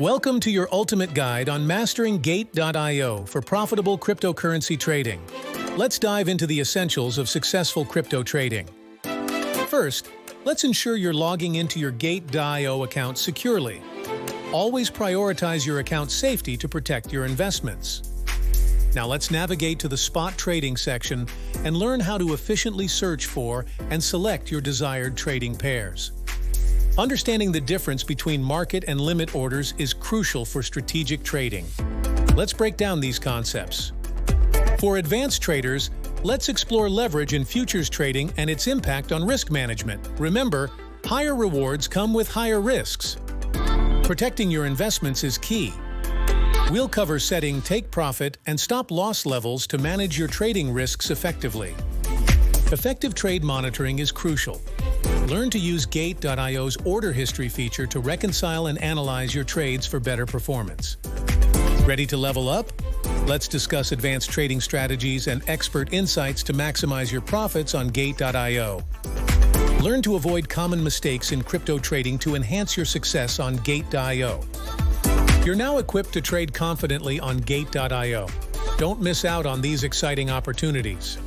Welcome to your ultimate guide on mastering gateio for profitable cryptocurrency trading. Let's dive into the essentials of successful crypto trading. First, let's ensure you're logging into your gateio account securely. Always prioritize your account safety to protect your investments. Now let's navigate to the spot trading section and learn how to efficiently search for and select your desired trading pairs. Understanding the difference between market and limit orders is crucial for strategic trading. Let's break down these concepts. For advanced traders, let's explore leverage in futures trading and its impact on risk management. Remember, higher rewards come with higher risks. Protecting your investments is key. We'll cover setting take-profit and stop-loss levels to manage your trading risks effectively. Effective trade monitoring is crucial. Learn to use gateio's order history feature to reconcile and analyze your trades for better performance. Ready to level up? Let's discuss advanced trading strategies and expert insights to maximize your profits on gateio. Learn to avoid common mistakes in crypto trading to enhance your success on gateio. You're now equipped to trade confidently on gateio. Don't miss out on these exciting opportunities.